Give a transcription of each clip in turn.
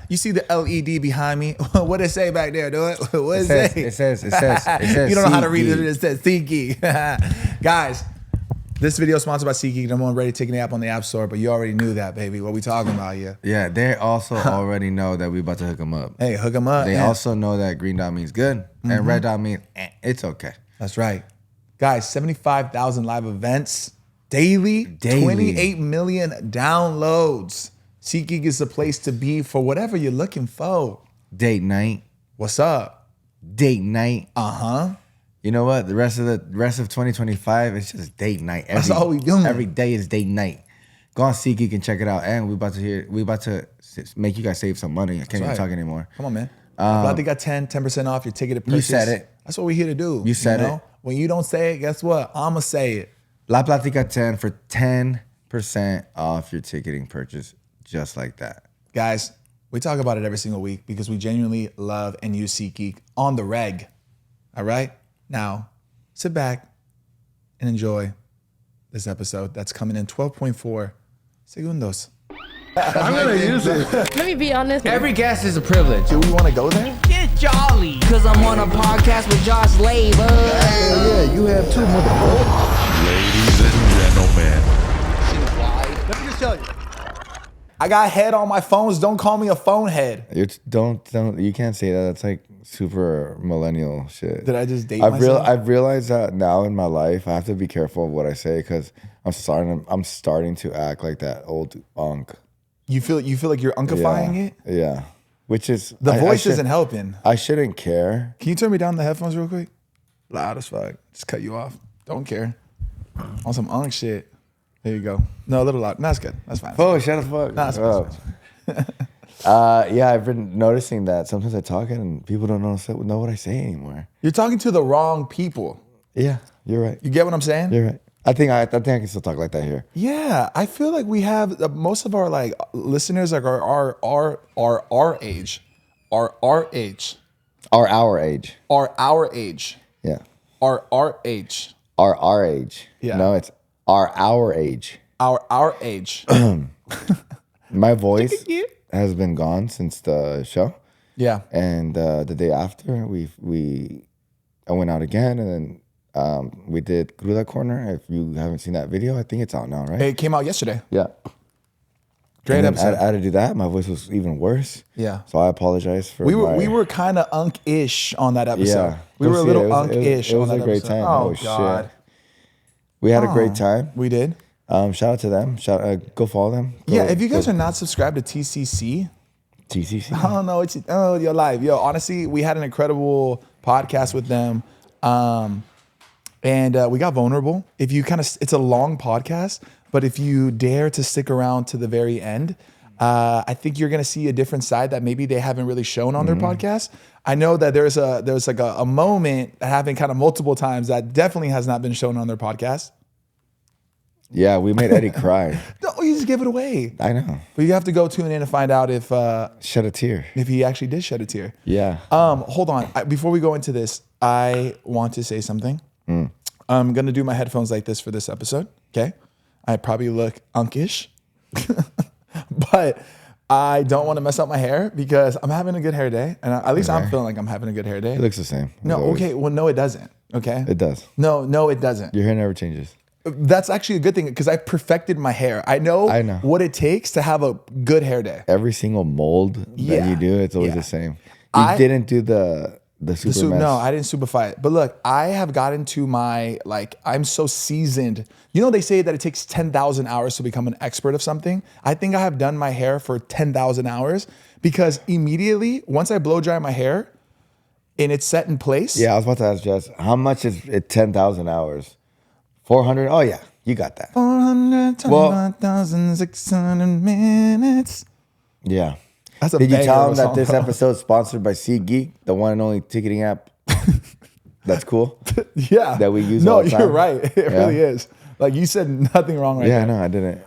You see the LED behind me? What does it say back there, dude? What does it say? It says. You don't know how to read it. It says SeatGeek. Guys, this video is sponsored by SeatGeek. I'm already taking the app on the App Store, but you already knew that, baby. What we talking about here? Yeah, they also already know that we about to hook them up. Hey, hook them up. They also know that green dot means good and red dot means it's okay. That's right. Guys, 75,000 live events daily, 28 million downloads. SeatGeek is the place to be for whatever you're looking for. Date night. What's up? Date night. Uh-huh. You know what? The rest of 2025, it's just date night. That's all we doing. Every day is date night. Go on SeatGeek and check it out. And we about to make you guys save some money. I can't even talk anymore. Come on, man. Glad they got 10% off your ticketed purchase. You said it. That's what we're here to do. You said it. When you don't say it, guess what? I'ma say it. La Platica 10 for 10% off your ticketing purchase, just like that. Guys, we talk about it every single week because we genuinely love and use SeatGeek on the reg. All right? Now, sit back and enjoy this episode that's coming in 12.4 segundos. I'm gonna use it. Let me be honest. Every guest is a privilege. Do we want to go there? Get jolly. Cause I'm on a podcast with Josh Leyva. Yeah, you have two motherfuckers. Ladies and gentlemen. Let me just tell you. I got head on my phones. Don't call me a phone head. Don't you can't say that. That's like super millennial shit. Did I just date myself? I've realized that now in my life. I have to be careful of what I say because I'm starting to act like that old unk. You feel like you're unkifying it? Yeah. Which is the voice isn't helping. I shouldn't care. Can you turn me down the headphones real quick? Loud as fuck. Just cut you off. Don't care. On some unk shit. There you go. No, a little loud. No, that's good. That's fine. Oh, shut the fuck. No, that's fine. Yeah, I've been noticing that sometimes I talk and people don't know what I say anymore. You're talking to the wrong people. Yeah, you're right. You get what I'm saying? You're right. I think I can still talk like that here. Yeah, I feel like we have most of our like listeners like are our age, our age, our age, our age, yeah, our age, our age. Yeah. No, it's our age. Our age. My voice has been gone since the show. Yeah, and the day after I went out again and then. We did Cruda Corner. If you haven't seen that video, I think it's out now, right? it came out yesterday. Yeah. Great episode. I had to do that. My voice was even worse. Yeah. So I apologize for we were kind of unk-ish on that episode. Yeah. We were a little unk-ish. It was on a that great episode. time. Oh God. Shit. We had a great time. We did. Shout out to them. Go follow them. If you guys are not subscribed to TCC, I don't know what your life. Yo, honestly, we had an incredible podcast with them. And we got vulnerable. If you it's a long podcast, but if you dare to stick around to the very end, I think you're gonna see a different side that maybe they haven't really shown on their podcast. I know that there's like a moment that happened kind of multiple times that definitely has not been shown on their podcast. Yeah, we made Eddie cry. No, you just give it away. I know. But you have to go tune in and find out if shed a tear. If he actually did shed a tear. Yeah. Hold on. Before we go into this, I want to say something. I'm going to do my headphones like this for this episode, okay? I probably look unkish, but I don't want to mess up my hair because I'm having a good hair day. And at least I'm feeling like I'm having a good hair day. It looks the same. No, okay. Well, no, it doesn't, okay? It does. No, it doesn't. Your hair never changes. That's actually a good thing because I perfected my hair. I know what it takes to have a good hair day. Every single mold that you do, it's always the same. You didn't do the super mess. No, I didn't superfy it. But look, I have gotten to my, I'm so seasoned. You know, they say that it takes 10,000 hours to become an expert of something. I think I have done my hair for 10,000 hours because immediately, once I blow dry my hair and it's set in place. Yeah, I was about to ask Jess, how much is it 10,000 hours? 400? Oh, yeah, you got that. 421,600 minutes. Yeah. Did you tell them that this episode is sponsored by SeatGeek, the one and only ticketing app? That's cool. Yeah. That we use all the time. No, you're right. It really is. Like you said nothing wrong right there. Yeah, no, I didn't.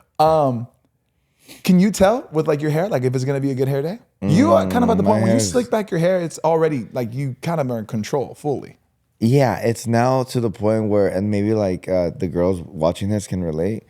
Can you tell with like your hair, like if it's going to be a good hair day? You are kind of at the point when you slick back your hair, it's already like you kind of are in control fully. Yeah, it's now to the point where, and maybe like the girls watching this can relate,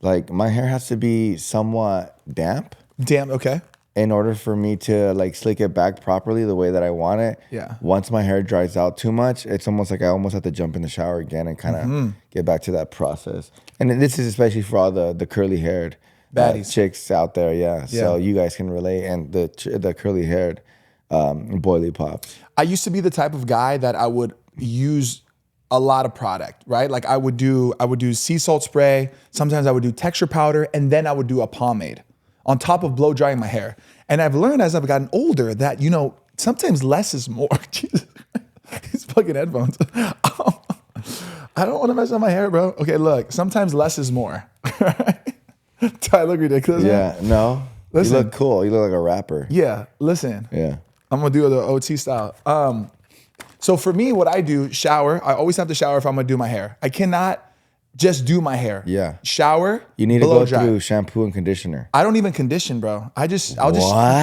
like my hair has to be somewhat damp. Damp, okay. in order for me to like slick it back properly the way that I want it, once my hair dries out too much, it's almost like I almost have to jump in the shower again and kind of get back to that process. And this is especially for all the curly haired baddies, chicks out there. Yeah. So you guys can relate. And the curly haired boily pops. I used to be the type of guy that I would use a lot of product, right? Like I would do sea salt spray. Sometimes I would do texture powder, and then I would do a pomade on top of blow drying my hair. And I've learned as I've gotten older that, you know, sometimes less is more. Jesus, these fucking headphones. I don't want to mess up my hair, bro. Okay, look, sometimes less is more. Do I look ridiculous? Yeah, man? no. Listen, you look cool. You look like a rapper. Yeah, listen. Yeah. I'm gonna do the OT style. So for me, what I do, shower. I always have to shower if I'm gonna do my hair. I cannot just do my hair. Yeah. Shower. You need to blow go dry. through shampoo and conditioner. I don't even condition, bro. I'll just What?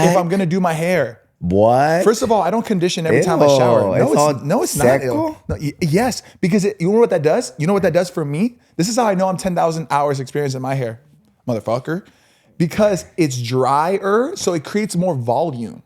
if I'm gonna do my hair. What? First of all, I don't condition every time I Ew, shower. it's all No, it's not. seco? No, yes, because you know what that does? You know what that does for me? This is how I know I'm 10,000 hours experience in my hair, motherfucker. Because it's drier, so it creates more volume.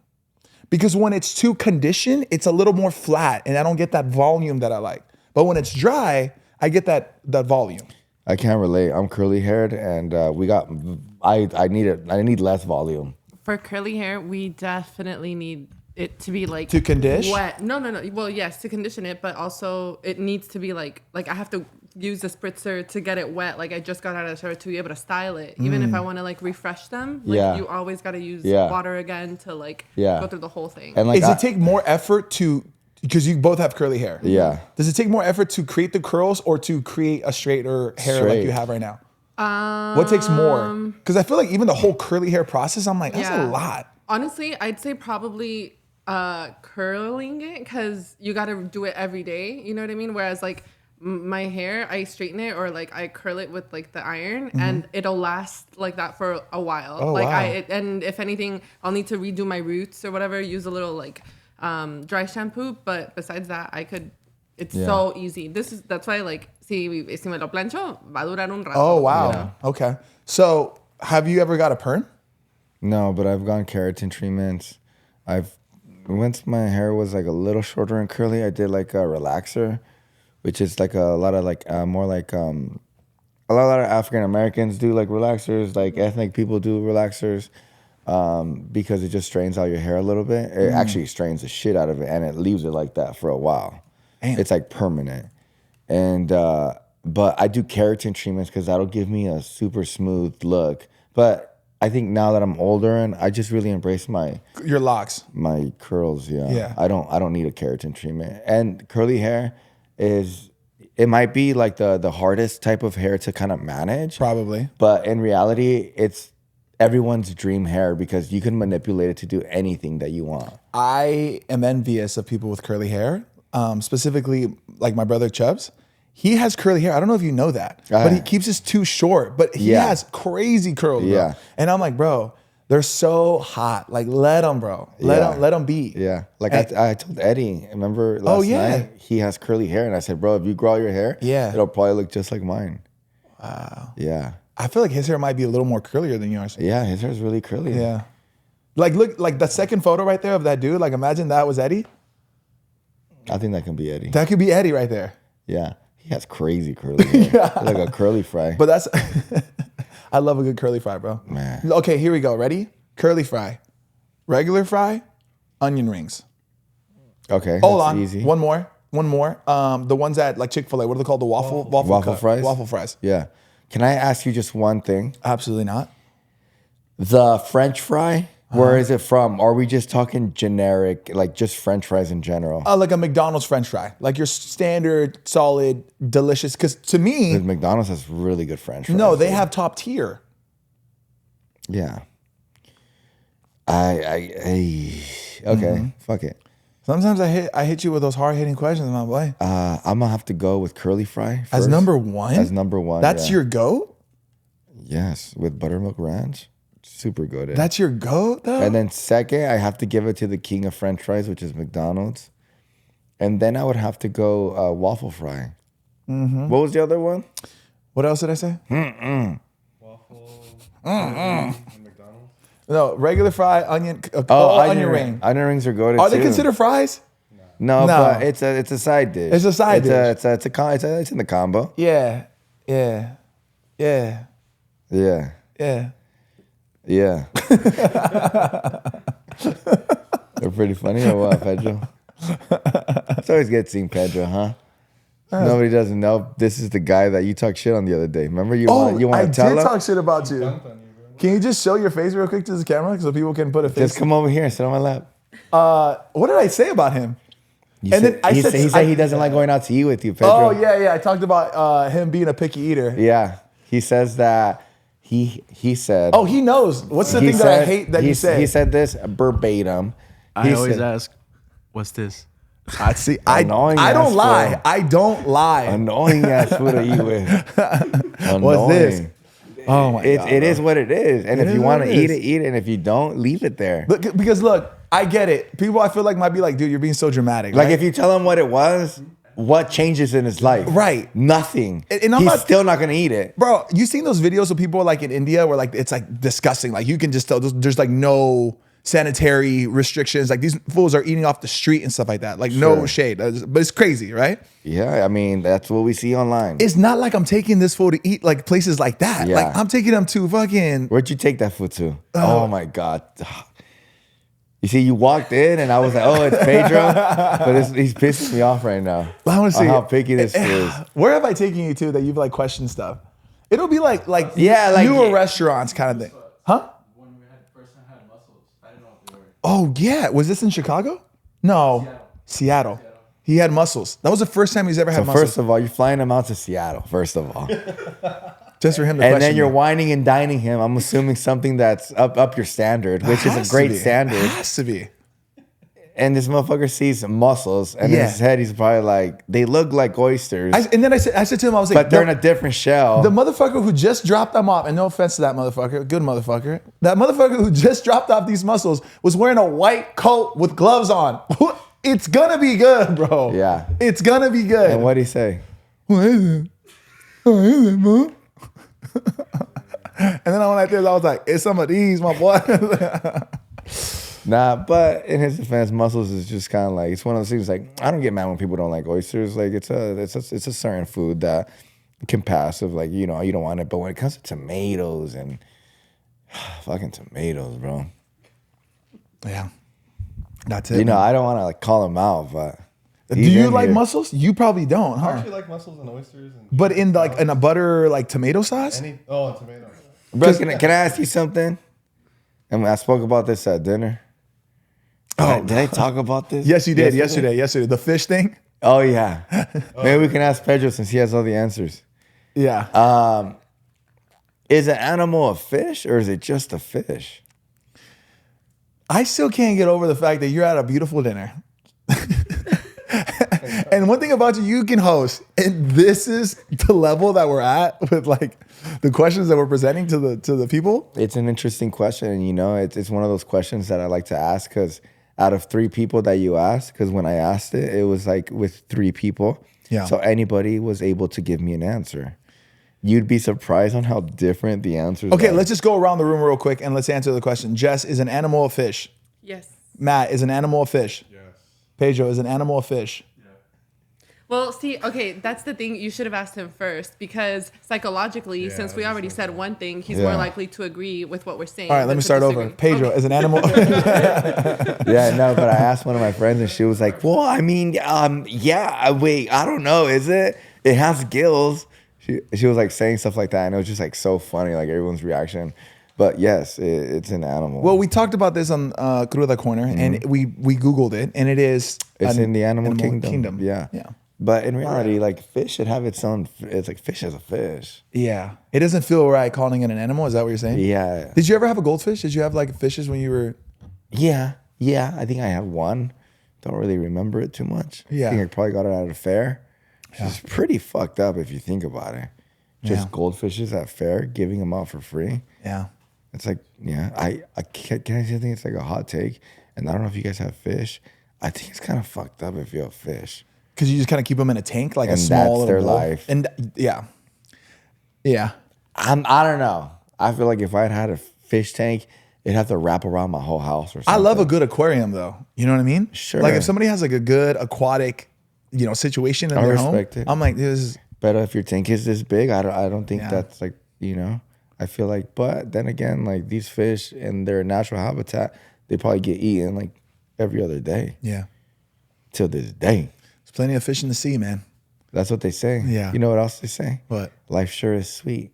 Because when it's too conditioned, it's a little more flat, and I don't get that volume that I like. But when it's dry, I get that volume. I can't relate. I'm curly haired, and I need less volume. For curly hair, we definitely need it to be like To condition? wet. No. Well, yes, to condition it, but also it needs to be like I have to use the spritzer to get it wet. Like I just got out of the shower to be able to style it. Even if I want to like refresh them, like you always got to use water again to like go through the whole thing. And like, Does it take more effort to, because you both have curly hair. Yeah. Does it take more effort to create the curls or to create a straighter hair like you have right now? What takes more? Because I feel like even the whole curly hair process, I'm like, that's a lot. Honestly, I'd say probably curling it, because you got to do it every day. You know what I mean? Whereas like my hair, I straighten it or like I curl it with like the iron, and it'll last like that for a while. Oh, like wow. And if anything, I'll need to redo my roots or whatever. Use a little like dry shampoo, but besides that, I could. It's so easy. That's why like si me lo plancho va a durar un rato. Oh, wow. You know? Okay. So have you ever got a perm? No, but I've gone keratin treatments. Once my hair was like a little shorter and curly, I did like a relaxer, which is like a lot of like more like a lot of African Americans do like relaxers, like ethnic people do relaxers, because it just strains out your hair a little bit. It actually strains the shit out of it, and it leaves it like that for a while. Damn. It's like permanent. And but I do keratin treatments because that'll give me a super smooth look. But I think now that I'm older and I just really embrace Your locks. my curls. Yeah. I don't need a keratin treatment. And curly hair it might be like the hardest type of hair to kind of manage. Probably. But in reality, it's everyone's dream hair because you can manipulate it to do anything that you want. I am envious of people with curly hair, specifically like my brother Chubbs. He has curly hair. I don't know if you know that, but he keeps his too short, but he has crazy curls, bro. Yeah. And I'm like, bro, they're so hot. Like, let them, bro. Let them be. Yeah. Like I told Eddie, remember last night, he has curly hair. And I said, bro, if you grow out your hair, it'll probably look just like mine. Wow. Yeah. I feel like his hair might be a little more curlier than yours. Yeah, his hair is really curly. Yeah. Like, look, like the second photo right there of that dude, like imagine that was Eddie. I think that can be Eddie. That could be Eddie right there. Yeah. He has crazy curly hair. Like a curly fry. But that's, I love a good curly fry, bro. Man. Okay, here we go. Ready? Curly fry. Regular fry, onion rings. Okay. Hold that's on. easy. One more. The ones at like Chick-fil-A, what are they called? The waffle fries? Waffle fries. Yeah. Can I ask you just one thing? Absolutely not. The French fry, where is it from? Are we just talking generic, like just French fries in general? Like a McDonald's French fry. Like your standard, solid, delicious. Because to me, Because McDonald's has really good French fries. no, they have top tier. Yeah. Okay, fuck it. Sometimes I hit you with those hard hitting questions, my boy. I'm gonna have to go with curly fry As first. number one. As number one. That's yeah. your goat. Yes, with buttermilk ranch, super good. That's your goat, though. And then second, I have to give it to the king of French fries, which is McDonald's. And then I would have to go waffle fry. Mm-hmm. What was the other one? What else did I say? No, regular fry, onion. Onion ring. Onion rings are good. Are they considered fries? No, No. but it's a side dish. It's a side dish. It's in the combo. Yeah. Yeah. Yeah. They're pretty funny or what, Pedro? It's always good seeing Pedro, huh? Nobody doesn't know this is the guy that you talked shit on the other day. Remember you want I to tell did him? talk shit about you. Can you just show your face real quick to the camera so people can put a face? Just come over here and sit on my lap. What did I say about him? He said he doesn't like going out to eat with you, Pedro. Oh yeah. I talked about him being a picky eater. Yeah. He says that he said. Oh, he knows. What's the thing that I hate that you say? He said this verbatim. I always ask, "What's this?" I see. I Annoying don't ass lie. fool. I don't lie. Annoying ass food to eat with. Annoying. What's this? Oh my god. It is what it is. And It if is you what want to it eat is. it, eat it. And if you don't, leave it there. Because look, I get it. People I feel like might be like, dude, you're being so dramatic. Like right? if you tell him what it was, what changes in his life? Right. Nothing. And I'm He's not- still not gonna eat it. Bro, you seen those videos of people like in India where like it's like disgusting. Like you can just tell there's like no sanitary restrictions. Like these fools are eating off the street and stuff like that. Like no Sure. shade. But it's crazy, right? Yeah, I mean that's what we see online. It's not like I'm taking this fool to eat like places like that. Yeah. Like I'm taking them to fucking Where'd you take that food to? Oh my god. You see, you walked in and I was like, "Oh, it's Pedro," but he's pissing me off right now. I want to see how picky this is. Where have I taken you to that you've like questioned stuff? It'll be like Yeah, like- newer restaurants kind of thing. Huh? When we first time had mussels, I didn't know if they were. Oh yeah. Was this in Chicago? No. Seattle. He had mussels. That was the first time he's ever had So mussels. first of all, you're flying him out to Seattle. First of all, Just for him to and question then you're me. whining and dining him. I'm assuming something that's up your standard, which is Has a to great be. standard. Has to be. And this motherfucker sees mussels, and in Yeah. his head, he's probably like, they look like oysters, And then I said to him, I was like, but they're in a different shell. the motherfucker who just dropped them off, and no offense to that motherfucker, good motherfucker. That motherfucker who just dropped off these mussels was wearing a white coat with gloves on. It's gonna be good, bro. Yeah. It's gonna be good. And what'd he say? What is it? What is it, bro? And then I went like this, I was like, it's some of these, my boy. Nah, but in his defense, mussels is just kind of like, it's one of those things like, I don't get mad when people don't like oysters. Like it's a certain food that can pass of like, you know, you don't want it. But when it comes to tomatoes and fucking tomatoes, bro. Yeah. That's it. You know, man. I don't want to like call him out, but Do he's you in like here. mussels? You probably don't, I huh? actually like mussels and oysters. And But in like in a butter like tomato sauce? and tomatoes. Bro, can I ask you something? And I spoke about this at dinner. Did I talk about this? Yes, you did. Yesterday. The fish thing? Oh yeah. Maybe we can ask Pedro since he has all the answers. Yeah. Is an animal a fish or is it just a fish? I still can't get over the fact that you're at a beautiful dinner. And one thing about you, you can host. And this is the level that we're at with like the questions that we're presenting to the people. It's an interesting question, and you know, it's one of those questions that I like to ask because out of 3 people that you asked, because when I asked it, it was like with 3 people. Yeah. So anybody was able to give me an answer. You'd be surprised on how different the answers Okay, are. let's just go around the room real quick and let's answer the question. Jess, is an animal a fish? Yes. Matt, is an animal a fish? Yes. Pedro, is an animal a fish? Well, see, okay, that's the thing. You should have asked him first because psychologically, since we already said one thing, he's more likely to agree with what we're saying. All right, let than me to start over. disagree. Pedro, Okay. is an animal. Yeah, no, but I asked one of my friends and she was like, well, I mean, yeah, wait, I don't know. Is it? It has gills. She was like saying stuff like that and it was just like so funny, like everyone's reaction. But yes, it's an animal. Well, we talked about this on Cruda Corner and we Googled it and it is. It's an in the animal kingdom. Yeah. Yeah. But in reality, like fish should have its own, it's like fish is a fish. Yeah. It doesn't feel right calling it an animal. Is that what you're saying? Yeah. Did you ever have a goldfish? Did you have like fishes when you were? Yeah. I think I had one. Don't really remember it too much. Yeah. I think I probably got it at a fair. It's pretty fucked up if you think about it. Just Yeah. goldfishes at fair, giving them out for free. Yeah. It's like, yeah, I can't, can I say, I think it's like a hot take. And I don't know if you guys have fish. I think it's kind of fucked up if you have fish. Because you just kind of keep them in a tank, like And a small that's little their bowl. life. And yeah. Yeah. I don't know. I feel like if I had a fish tank, it'd have to wrap around my whole house or something. I love a good aquarium though. You know what I mean? Sure. Like if somebody has like a good aquatic, situation in their home, respect it. I'm like, this is But if your tank is this big, I don't think Yeah. that's like, I feel like, but then again, like these fish in their natural habitat, they probably get eaten like every other day yeah. till this day. There's plenty of fish in the sea, man. That's what they say. Yeah. You know what else they say? What? Life sure is sweet.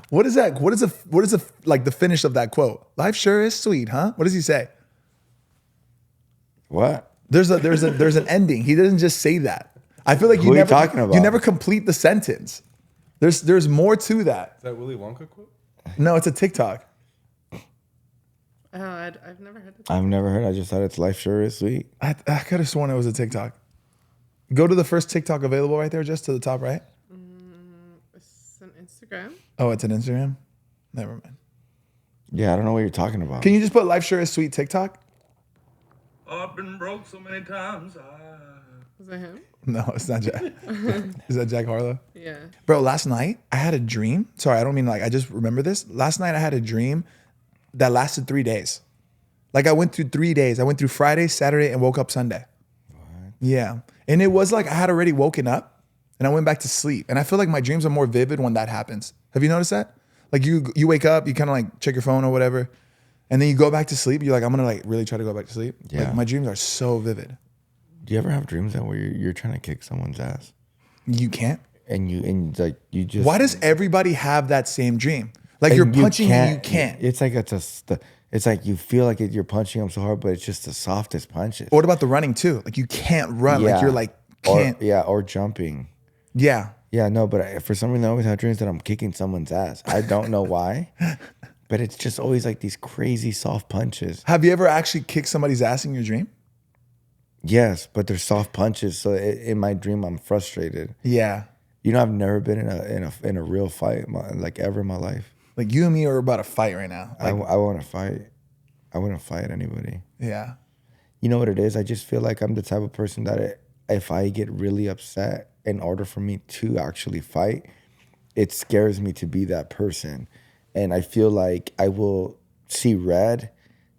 What is that? What is like the finish of that quote? Life sure is sweet, huh? What does he say? What? There's an ending. He doesn't just say that. I feel like Who are you talking about? You never complete the sentence. There's more to that. Is that Willy Wonka quote? No, it's a TikTok. Oh, I've never heard that. I've never heard. I just thought it's life sure is sweet. I could have sworn it was a TikTok. Go to the first TikTok available right there, just to the top right. It's on Instagram. Oh, it's an Instagram? Never mind. Yeah, I don't know what you're talking about. Can you just put life sure is sweet TikTok? I've been broke so many times. Is that him? No, it's not Jack. Is that Jack Harlow? Yeah. Bro, last night I had a dream. Sorry, I don't mean like I just remember this. Last night I had a dream that lasted 3 days. Like I went through 3 days. I went through Friday, Saturday, and woke up Sunday. What? Yeah. And it was like I had already woken up and I went back to sleep. And I feel like my dreams are more vivid when that happens. Have you noticed that? Like you wake up, you kind of like check your phone or whatever. And then you go back to sleep. You're like, I'm going to like really try to go back to sleep. Yeah. Like my dreams are so vivid. Do you ever have dreams that where you're trying to kick someone's ass You can't. and like you just Why does everybody have that same dream? Like you're punching and you can't. It's like it's like you feel like you're punching them so hard, but it's just the softest punches. Or what about the running too? Like you can't run. Like you're like can't. Or jumping. Yeah. Yeah, no, but for some reason I always have dreams that I'm kicking someone's ass. I don't know why, but it's just always like these crazy soft punches. Have you ever actually kicked somebody's ass in your dream? Yes, but they're soft punches. So in my dream, I'm frustrated. Yeah. I've never been in a real fight like ever in my life. Like you and me are about to fight right now. I Like, want to fight. I wouldn't fight anybody. yeah. You know what it is? I just feel like I'm the type of person that if I get really upset, in order for me to actually fight, it scares me to be that person. And I feel like I will see red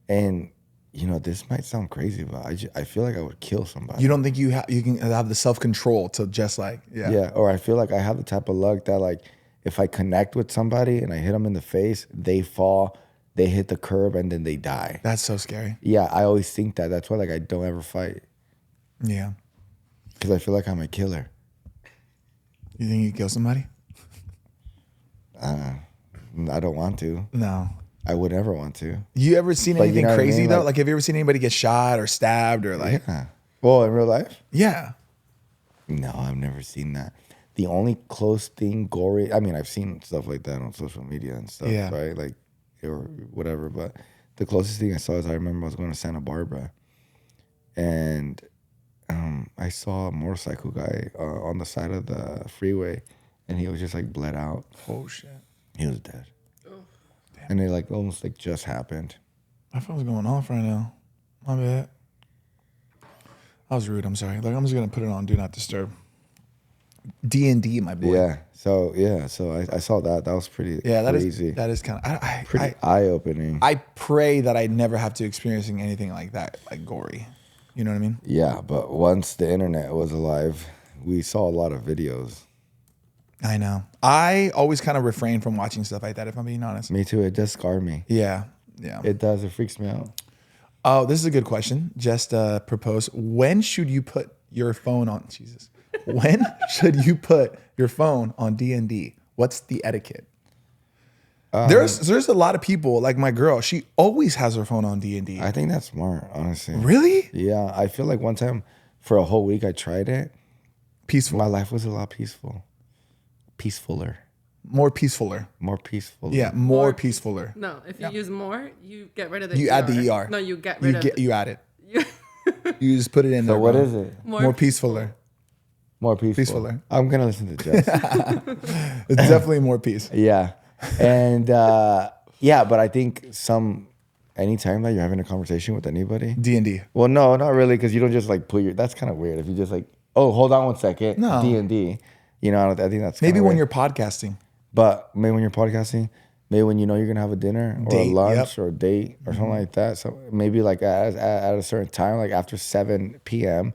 and, this might sound crazy, but I feel like I would kill somebody. You don't think you can have the self-control to just like, yeah. Yeah, or I feel like I have the type of luck that like if I connect with somebody and I hit them in the face, they fall, they hit the curb, and then they die. That's so scary. Yeah, I always think that. That's why like I don't ever fight Yeah. because I feel like I'm a killer. You think you kill somebody? I don't want to. No. I would never want to. You ever seen But you anything know what I crazy mean? though? Like- Like have you ever seen anybody get shot or stabbed or like, Yeah. Well, in real life? yeah. No, I've never seen that. The only close thing, gory, I mean, I've seen stuff like that on social media and stuff, Yeah. right? Like, or whatever. But the closest thing I saw is I remember I was going to Santa Barbara and I saw a motorcycle guy on the side of the freeway and he was just like bled out. Oh shit. He was dead. And it like almost like just happened. My phone's going off right now. My bad. I was rude. I'm sorry. Like I'm just gonna put it on Do Not Disturb. D&D, my boy. Yeah. So I saw that. That was pretty Yeah, that crazy. is that is kind of Pretty eye-opening. I pray that I never have to experiencing anything like that, like gory. You know what I mean? Yeah, but once the internet was alive, we saw a lot of videos. I know. I always kind of refrain from watching stuff like that, if I'm being honest. Me too. It does scar me. Yeah. Yeah. It does. It freaks me out. Oh, this is a good question. Just propose. When should you put your phone on? Jesus. When should you put your phone on D&D? What's the etiquette? There's a lot of people like my girl. She always has her phone on D&D. I think that's smart, honestly. Really? Yeah. I feel like one time for a whole week I tried it. Peaceful. My life was a lot peacefuler. More peacefuler. More peaceful. Yeah, more peacefuler. No, if you use more, you get rid of the You add the ER. No, you get rid of it. You add it. You, You just put it in there. So what bro. is it? More peacefuler. More peaceful. Peacefuler. I'm going to listen to Jess. It's definitely more peace. Yeah. And yeah, but I think anytime that you're having a conversation with anybody. D&D. Well, no, not really, because you don't just like that's kind of weird. If you just like, oh, hold on 1 second. No. D&D. I think that's Maybe kinda when weird. you're podcasting. But maybe when you're podcasting, maybe when you know you're gonna have a dinner or Date, a lunch yep. or a date or something like that. So maybe like at a certain time, like after 7 p.m.,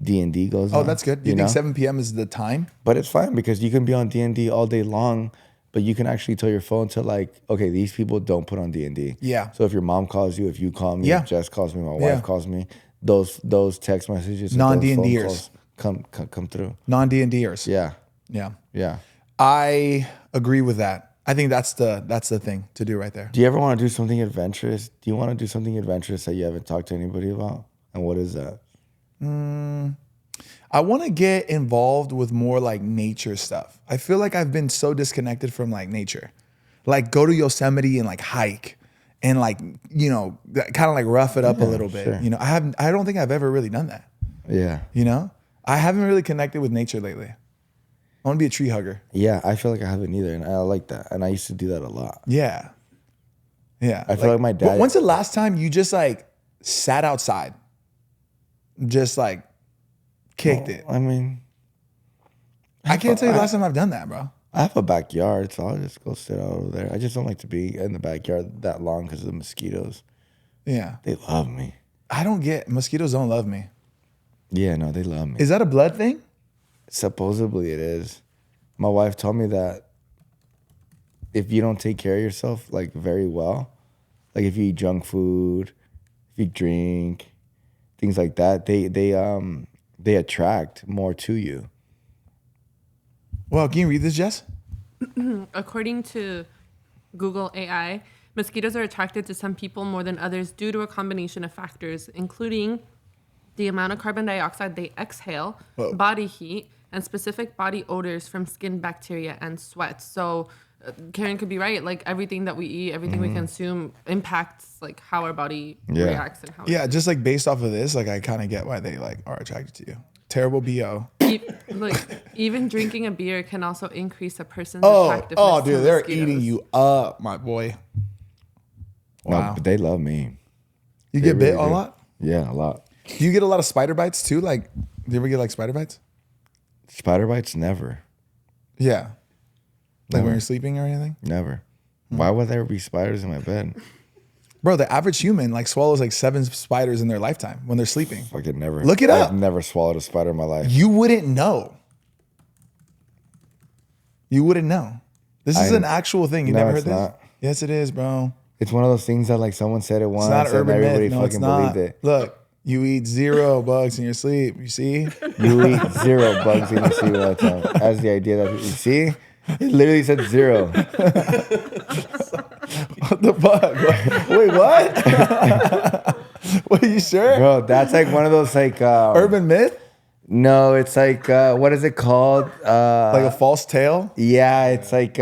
D&D goes on. Oh, that's good. You think know? 7 p.m. is the time? But it's fine because you can be on D&D all day long, but you can actually tell your phone to like, okay, these people don't put on D&D. Yeah. So if your mom calls you, if you call me, Yeah. if Jess calls me, my Yeah. wife calls me, those text messages, Non-D&Ders. come through. Non-D&Ders. Yeah. Yeah. Yeah. I agree with that. I think that's the thing to do right there. Do you ever want to do something adventurous? Do you want to do something adventurous that you haven't talked to anybody about? And what is that? I want to get involved with more like nature stuff. I feel like I've been so disconnected from like nature. Like go to Yosemite and like hike and like, you know, kind of like rough it up a little bit. sure. You know, I don't think I've ever really done that. Yeah. You know, I haven't really connected with nature lately. I want to be a tree hugger. Yeah, I feel like I haven't either, and I like that. And I used to do that a lot. Yeah. Yeah. I feel like my dad- When's the last time you just like sat outside? Just like kicked it. I mean, I can't tell you the last time I've done that, bro. I have a backyard, so I'll just go sit out over there. I just don't like to be in the backyard that long because of the mosquitoes. Yeah. They love me. I don't get mosquitoes don't love me. Yeah, no, they love me. Is that a blood thing? Supposedly it is. My wife told me that if you don't take care of yourself like very well, like if you eat junk food, if you drink, things like that, they attract more to you. Well, can you read this, Jess? According to Google AI, mosquitoes are attracted to some people more than others due to a combination of factors, including the amount of carbon dioxide they exhale, body heat, and specific body odors from skin bacteria and sweat. So Karen could be right. Like everything that we eat, everything we consume impacts like how our body reacts and how. Yeah, just like based off of this, like I kind of get why they like are attracted to you. Terrible BO. Like even drinking a beer can also increase a person's Oh, attractiveness. dude, to they're mosquitoes. eating you up, my boy. Wow. No, but they love me. You They get bit really a do. lot? Yeah, a lot. Do you get a lot of spider bites too? Like, do you ever get like spider bites? Spider bites, never. Yeah. Like when you're sleeping or anything? Never. Why would there be spiders in my bed? Bro, the average human like swallows like 7 spiders in their lifetime when they're sleeping. Fucking never. Look it up. I've never swallowed a spider in my life. You wouldn't know. You wouldn't know. This is an actual thing. You No, never heard it's this? not. Yes, it is, bro. It's one of those things that like someone said it once It's not and urban everybody myth. No, fucking it's not. believed it. Look, you eat 0 bugs in your sleep. You see? You eat 0 bugs in your sleep all the time. That's the idea that you see. It literally said 0. What the fuck? Wait, what? Wait, you sure? Bro, that's like one of those like Urban myth? No, it's like what is it called? Like a false tale? Yeah, it's like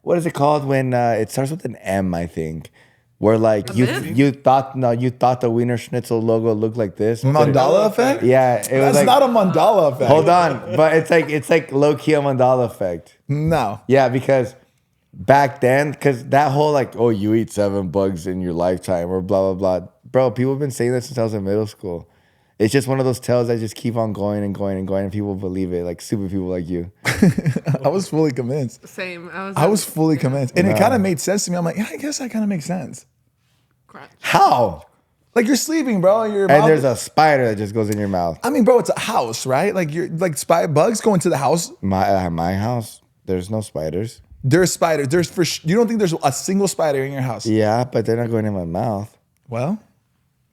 what is it called when it starts with an M, I think. Where like you thought the Wiener Schnitzel logo looked like this. Mandala effect? Yeah, it was That's like, not a mandala effect. hold on, but it's like low key a mandala effect. No. Yeah, because back then, because that whole like, oh, you eat 7 bugs in your lifetime or blah blah blah, bro. People have been saying that since I was in middle school. It's just one of those tales that just keep on going and going and going, and people believe it, like stupid people like you. I was fully convinced. Same. I was fully convinced. And it kind of made sense to me. I'm like, yeah, I guess that kind of makes sense. How? Like you're sleeping, bro. Your And mouth- there's a spider that just goes in your mouth. I mean, bro, it's a house, right? Like you're like bugs go into the house. My house, there's no spiders. There's spiders. You don't think there's a single spider in your house? Yeah, but they're not going in my mouth. Well,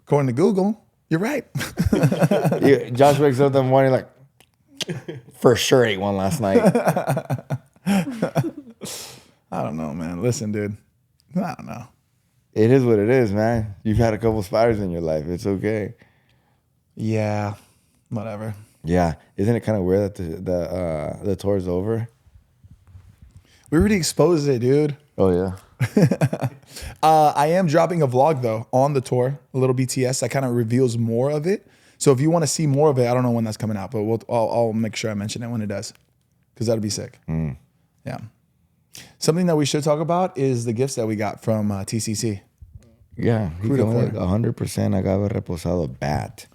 according to Google, you're right. Josh wakes up in the morning like, for sure ate one last night. I don't know, man. Listen, dude. I don't know. It is what it is, man. You've had a couple spiders in your life. It's okay. Yeah, whatever. Yeah, isn't it kind of weird that the tour's over? We already exposed it, dude. Oh yeah. I am dropping a vlog though on the tour, a little BTS that kind of reveals more of it. So if you want to see more of it, I don't know when that's coming out, but I'll make sure I mention it when it does, because that'd be sick. Yeah. Something that we should talk about is the gifts that we got from TCC. Yeah, he Crudo told me like corn. 100% agave reposado bat.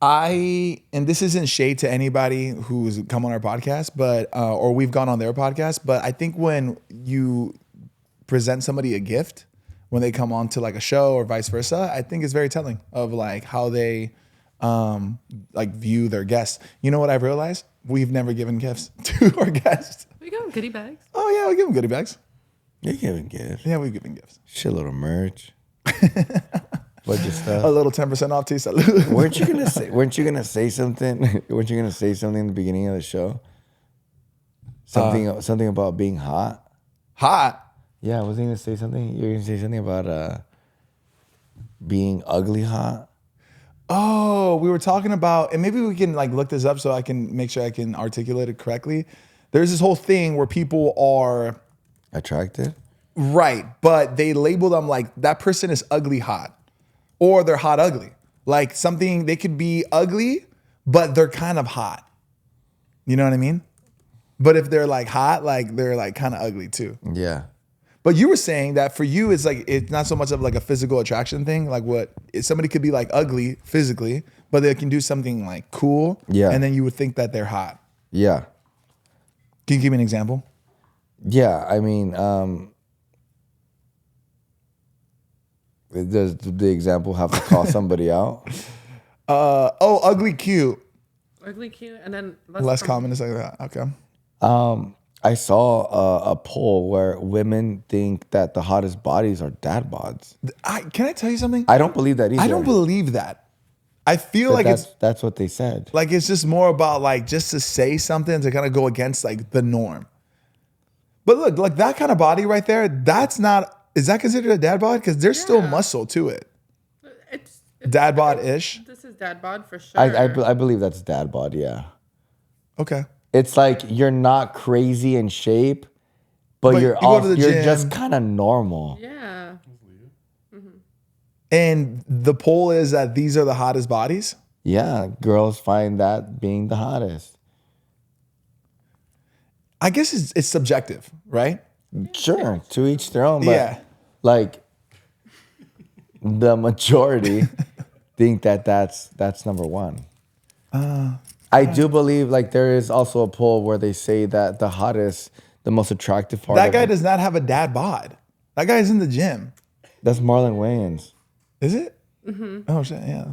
And this isn't shade to anybody who's come on our podcast, but or we've gone on their podcast, but I think when you present somebody a gift when they come on to like a show or vice versa, I think is very telling of like how they like view their guests. You know what I've realized? We've never given gifts to our guests. We give them goodie bags. Oh yeah, we give them goodie bags. You're giving gifts. Yeah, we've given gifts. Shitload of merch. Bunch of stuff. A little 10% off tea salute. Weren't you gonna say something? Weren't you gonna say something in the beginning of the show? Something about being hot. Hot. Yeah, I was gonna say something. You're gonna say something about being ugly hot. Oh, we were talking about, and maybe we can like look this up so I can make sure I can articulate it correctly. There's this whole thing where people are Attractive. right, but they label them like that person is ugly hot, or they're hot ugly. Like something they could be ugly, but they're kind of hot. You know what I mean? But if they're like hot, like they're like kind of ugly too. Yeah. But you were saying that for you, it's like it's not so much of like a physical attraction thing. Like what somebody could be like ugly physically, but they can do something like cool. Yeah. And then you would think that they're hot. Yeah. Can you give me an example? Yeah. I mean, does the example have to call somebody out? Ugly cute. Ugly cute, and then Less common is like that. Okay. I saw a poll where women think that the hottest bodies are dad bods. Can I tell you something? I don't believe that either. I don't believe that. I feel But like that's what they said. like it's just more about like just to say something to kind of go against like the norm. But look, like that kind of body right there, that's not, is that considered a dad bod? Because there's still muscle to it. It's Dad bod-ish. This is dad bod for sure. I believe that's dad bod. Yeah. Okay. It's like you're not crazy in shape, but But you're you go to the you're gym. just kind of normal. Yeah. And the poll is that these are the hottest bodies. Yeah, girls find that being the hottest. I guess it's subjective, right? Sure, to each their own. But Yeah. like the majority think that that's number one. I do believe like there is also a poll where they say that the hottest, the most attractive part. That of guy it- does not have a dad bod. That guy's in the gym. That's Marlon Wayans. Is it? Oh shit, yeah.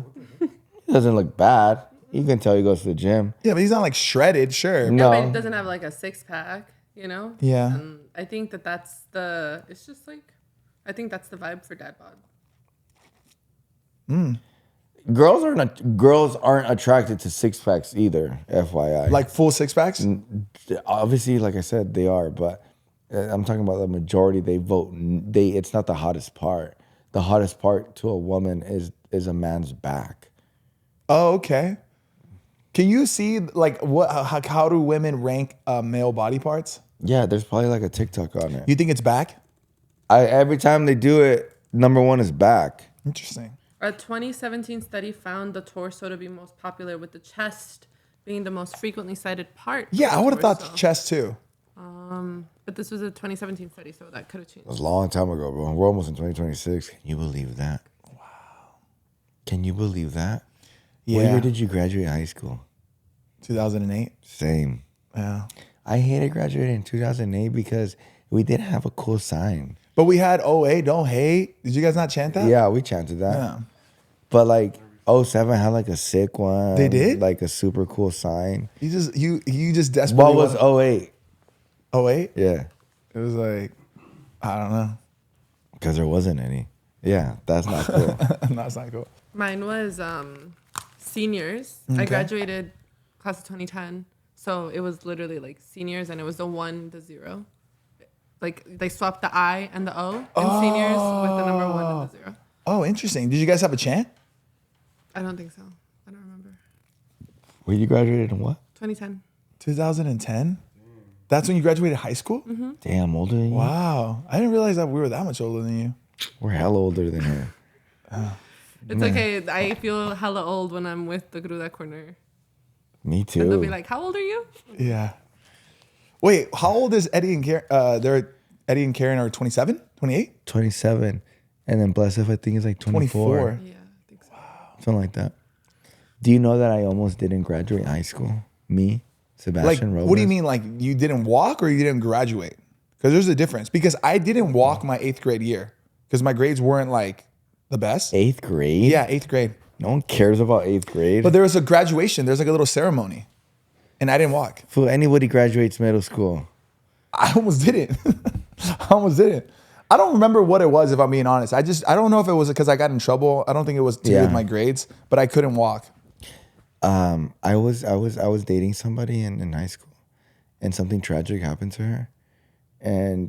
He doesn't look bad. You can tell he goes to the gym. Yeah, but he's not like shredded, sure. No. But it doesn't have like a six pack, you know? Yeah. And I think that's it's just like, I think that's the vibe for dad bod. Girls aren't attracted to six packs either. FYI. Like full six packs? Obviously, like I said, they are, but I'm talking about the majority. They vote. It's not the hottest part. The hottest part to a woman is a man's back. Oh, okay. Can you see like how do women rank male body parts? Yeah, there's probably like a TikTok on it. You think it's back? Every time they do it, number one is back. Interesting. A 2017 study found the torso to be most popular, with the chest being the most frequently cited part. Yeah, of I the would have thought torso. chest too. But this was a 2017 study, so that could have changed. It was a long time ago, bro. We're almost in 2026. Can you believe that? Wow. Can you believe that? What Yeah. year did you graduate high school? 2008. Same. Yeah. I hated graduating in 2008 because we didn't have a cool sign. But we had 08, don't hate. Did you guys not chant that? Yeah, we chanted that. Yeah. But like 07 had like a sick one. They did? Like a super cool sign. You just desperately What was 08? 08? Yeah. It was like, I don't know. Because there wasn't any. Yeah, that's not cool. No, it's not cool. Mine was seniors. I graduated class of 2010, so it was literally like seniors, and it was the 1, the 0. Like they swapped the I and the O in seniors with the number 1 and the 0. Oh, interesting. Did you guys have a chant? I don't think so. I don't remember. Wait, you graduated in what? 2010. 2010? That's when you graduated high school? Damn, older than you? Wow. I didn't realize that we were that much older than you. We're hella older than her. It's okay. I feel hella old when I'm with the Gruda corner. Me too. And they'll be like, "How old are you?" Yeah. Wait, how old is Eddie and Karen? Eddie and Karen are 27, 28? 27. And then Blessed, I think, is like 24. 24. Yeah, I think so. Something like that. Do you know that I almost didn't graduate high school? Me, Sebastian Like, Robles. what do you mean? Like, you didn't walk or you didn't graduate? Because there's a difference. Because I didn't walk my 8th grade year because my grades weren't like the best. 8th grade? Yeah, 8th grade. No one cares about 8th grade. But there was a graduation. There's like a little ceremony. And I didn't walk. Fool, anybody graduates middle school. I almost didn't. I don't remember what it was, if I'm being honest. I don't know if it was because I got in trouble. I don't think it was to do with my grades, but I couldn't walk. I was dating somebody in high school, and something tragic happened to her. And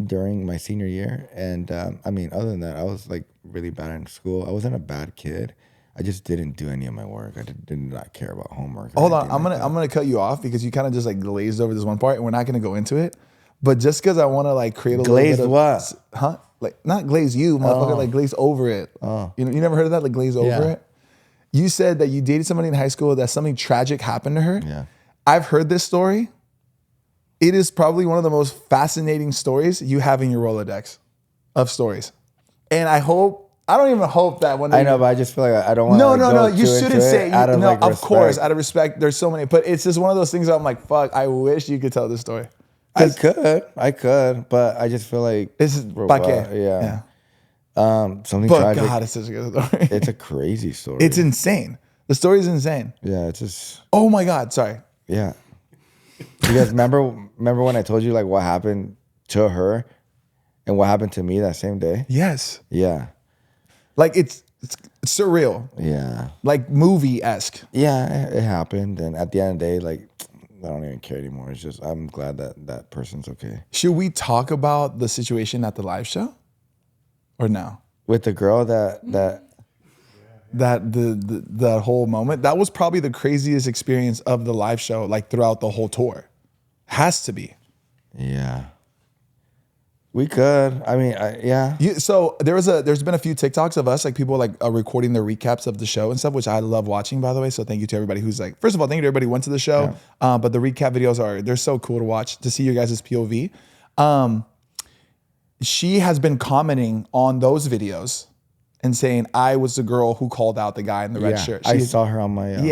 during my senior year, and I mean, other than that, I was like really bad in school. I wasn't a bad kid. I just didn't do any of my work. I did not care about homework. Hold on, I'm gonna cut you off because you kind of just like glazed over this one part, and we're not gonna go into it. But just because I want to like create a glazed little bit of, what? Huh? Like not glaze you, motherfucker. Like glaze over it. You never heard of that? Like glaze over it. You said that you dated somebody in high school that something tragic happened to her. Yeah. I've heard this story. It is probably one of the most fascinating stories you have in your Rolodex of stories, and I don't even hope that one day. I know, but I just feel like I don't want. No. You shouldn't say. Out of like of course, respect. out of respect. There's so many, but it's just one of those things. Where I'm like, fuck. I wish you could tell this story. I could, but I just feel like This is yeah. Something But tragic. God, it's such a good story. It's a crazy story. It's insane. The story is insane. Yeah, it's just Oh my God. Sorry. yeah. You guys remember when I told you like what happened to her and what happened to me that same day? Yes. Yeah. Like it's surreal. Yeah. Like movie-esque. Yeah, it happened, and at the end of the day, like I don't even care anymore. It's just I'm glad that person's okay. Should we talk about the situation at the live show, or no? With the girl that The whole moment, that was probably the craziest experience of the live show, like throughout the whole tour. Has to be. yeah. We could. I mean, yeah. So there's been a few TikToks of us, like people like recording their recaps of the show and stuff, which I love watching, by the way. So thank you to everybody who's like, first of all, thank you to everybody who went to the show. But the recap videos they're so cool to watch, to see your guys' POV. She has been commenting on those videos and saying, I was the girl who called out the guy in the red shirt. I saw her on my on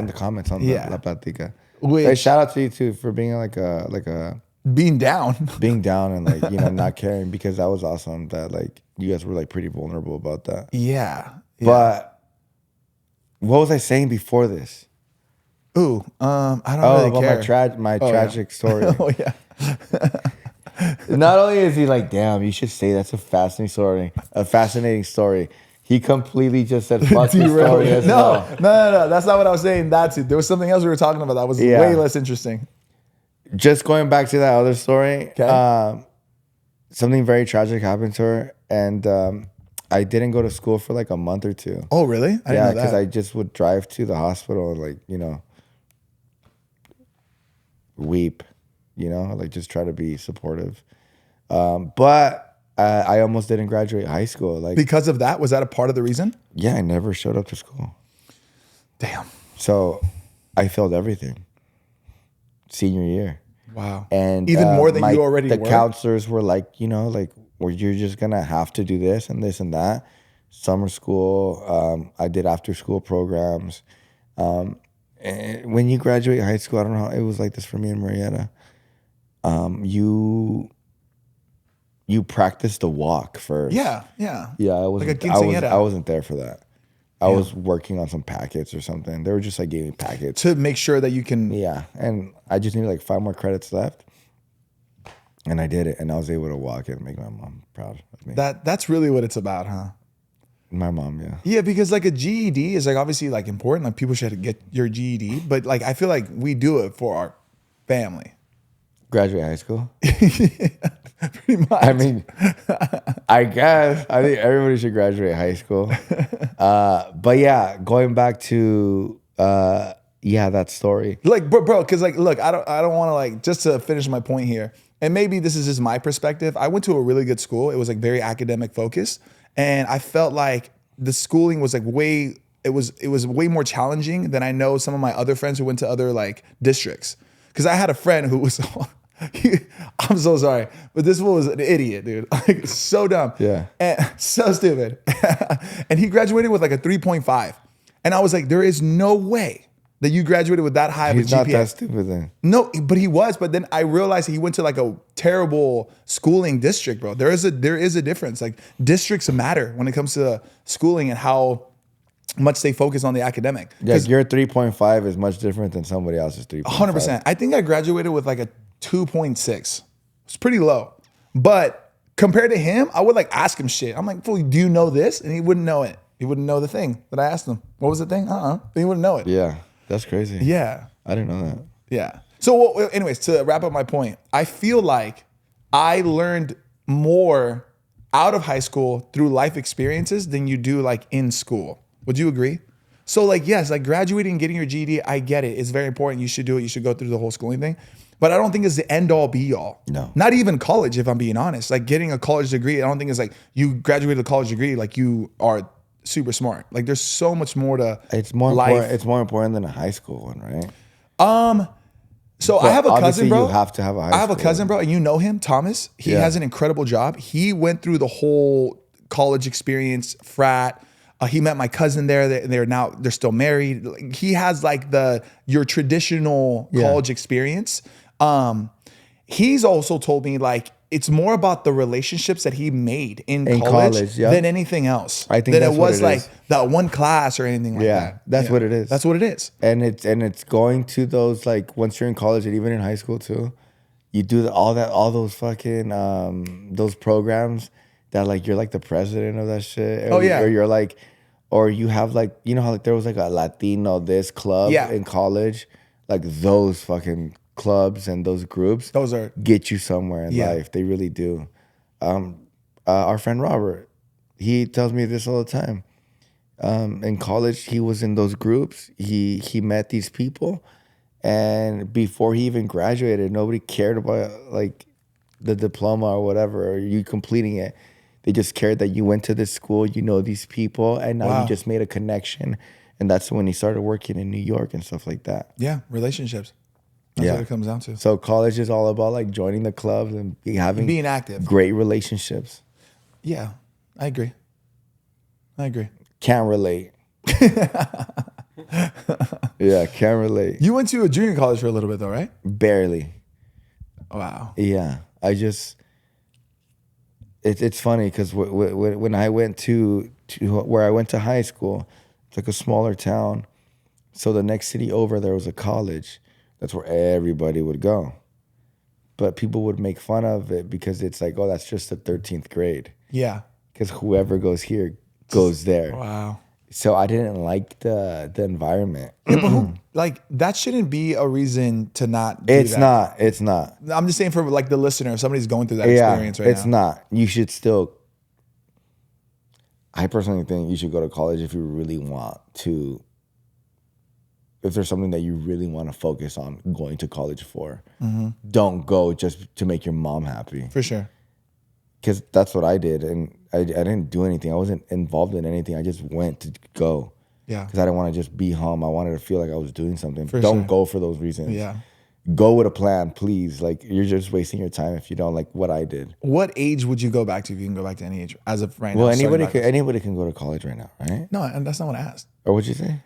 the comments on the La Platica. Which, hey, shout out to you too for being like a being down. Being down and like, not caring, because that was awesome that like you guys were like pretty vulnerable about that. Yeah. But what was I saying before this? Ooh, I don't really care. About my tragic story. Oh yeah. Not only is he like, damn, you should say that's a fascinating story. He completely just said fuck the story as well. No. That's not what I was saying. There was something else we were talking about that was way less interesting. Just going back to that other story, something very tragic happened to her, and I didn't go to school for like a month or two. Oh, really? I didn't know that. Because I just would drive to the hospital and like, weep, like just try to be supportive. But I almost didn't graduate high school. Like because of that? Was that a part of the reason? Yeah, I never showed up to school. Damn. So I failed everything. Senior year. Wow. And even more than you already were? The counselors were like, where you're just going to have to do this and this and that. Summer school. I did after school programs. And when you graduate high school, I don't know how it was like this for me and Marietta. You practice the walk first. Yeah. Yeah, I wasn't there for that. I was working on some packets or something. They were just like giving me packets to make sure that you can. Yeah, and I just needed like 5 more credits left, and I did it, and I was able to walk it and make my mom proud of me. That's really what it's about, huh? My mom, yeah. Yeah, because like a GED is like obviously like important. Like people should get your GED, but like I feel like we do it for our family. Graduate high school. Pretty much. I mean, I guess I think everybody should graduate high school. But yeah, going back to that story. Like, bro, because like, look, I don't want to like, just to finish my point here, and maybe this is just my perspective. I went to a really good school. It was like very academic focused, and I felt like the schooling was like it was way more challenging than I know some of my other friends who went to other like districts. Because I had a friend who was. I'm so sorry, but this one was an idiot, dude. Like so dumb, and so stupid. And he graduated with like a 3.5, and I was like, there is no way that you graduated with that high of a He's not GPA. that stupid then. No, but he was. But then I realized he went to like a terrible schooling district, bro. There is a difference. Like districts matter when it comes to schooling and how much they focus on the academic. Yeah, your 3.5 is much different than somebody else's 3.5. 100%. I think I graduated with like a 2.6. It's pretty low. But compared to him, I would like ask him shit. I'm like, fool, do you know this? And he wouldn't know it. He wouldn't know the thing that I asked him. What was the thing? He wouldn't know it. Yeah, that's crazy. Yeah. I didn't know that. Yeah. So, well, anyways, to wrap up my point, I feel like I learned more out of high school through life experiences than you do like in school. Would you agree? So, like, yes, like graduating and getting your GED, I get it. It's very important. You should do it. You should go through the whole schooling thing. But I don't think it's the end all be all. No. Not even college, if I'm being honest. Like getting a college degree, I don't think it's like you graduated a college degree, like you are super smart. Like there's so much more to It's more life. important. It's more important than a high school one, right? So But I have a cousin, obviously bro. you have to have a high I have a school. cousin, bro, and you know him, Thomas. He Yeah. has an incredible job. He went through the whole college experience, frat. He met my cousin there. They're still married. Like, he has like your traditional college experience. He's also told me like it's more about the relationships that he made in college yeah. than anything else. I think than that's it what was it like is. that one class or anything like Yeah, that. that's what it is. That's what it is. And it's going to those, like, once you're in college and even in high school too, you do all those fucking those programs that like you're like the president of that shit. Oh, yeah. Or you're like, or you have like, you know how like there was like a Latino this club in college, like those fucking clubs and those groups. Those are get you somewhere in life. They really do. Our friend Robert, he tells me this all the time. In college, he was in those groups. He met these people, and before he even graduated, nobody cared about like the diploma or whatever, or you completing it. They just cared that you went to this school, you know these people, and now you just made a connection. And that's when he started working in New York and stuff like that. Yeah, relationships. That's what it comes down to. So college is all about like joining the clubs and having Being active. great relationships. Yeah, I agree. Can't relate. Yeah, can't relate. You went to a junior college for a little bit though, right? Barely. Wow. Yeah, I just. It's funny because when I went to where I went to high school, it's like a smaller town. So the next city over there was a college. That's where everybody would go. But people would make fun of it because it's like, oh, that's just the 13th grade. Yeah. Because whoever goes here goes there. Wow. So I didn't like the environment. Like that shouldn't be a reason to not do It's that. not. It's not. I'm just saying for like the listener, if somebody's going through that experience right it's now. not. You should still. I personally think you should go to college if you really want to. If there's something that you really want to focus on going to college for, don't go just to make your mom happy. For sure. Because that's what I did, and I didn't do anything. I wasn't involved in anything. I just went to go. Yeah. Because I didn't want to just be home. I wanted to feel like I was doing something. For Don't sure. go for those reasons. Yeah. Go with a plan, please. Like, you're just wasting your time if you don't, like what I did. What age would you go back to if you can go back to any age as of right Well, now? starting anybody backwards? can go to college right now, right? No, and that's not what I asked. Or what'd you say?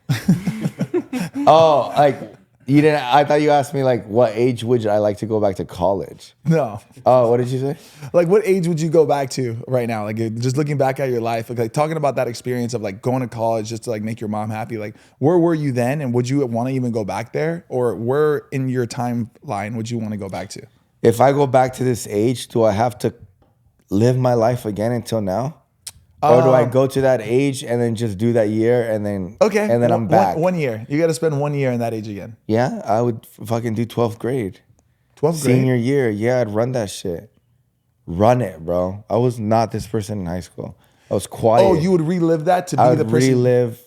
Oh, like you didn't. I thought you asked me like what age would I like to go back to college? No. Oh, what did you say? Like what age would you go back to right now? Like just looking back at your life, like talking about that experience of like going to college just to like make your mom happy. Like where were you then, and would you want to even go back there, or where in your timeline would you want to go back to? If I go back to this age, do I have to live my life again until now? Or do I go to that age and then just do that year and then and then I'm back? One year. You got to spend 1 year in that age again. Yeah, I would fucking do 12th grade. 12th grade. Senior year, yeah, I'd run that shit. Run it, bro. I was not this person in high school. I was quiet. Oh, you would relive that to be I the would person. relive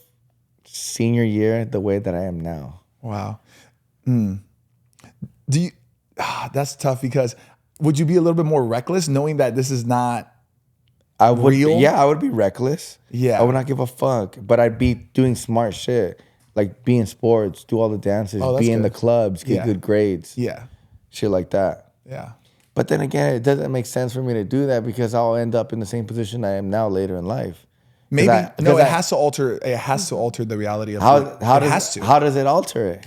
senior year the way that I am now. Wow. Do you? That's tough because would you be a little bit more reckless knowing that this is not? I would, real? yeah, I would be reckless. Yeah. I would not give a fuck, but I'd be doing smart shit, like be in sports, do all the dances, Oh, that's be in the good. clubs, get Yeah. good grades, Yeah. shit like that. Yeah. But then again, it doesn't make sense for me to do that because I'll end up in the same position I am now later in life. Maybe it has to alter. It has to alter the reality of how has to. how does it alter it?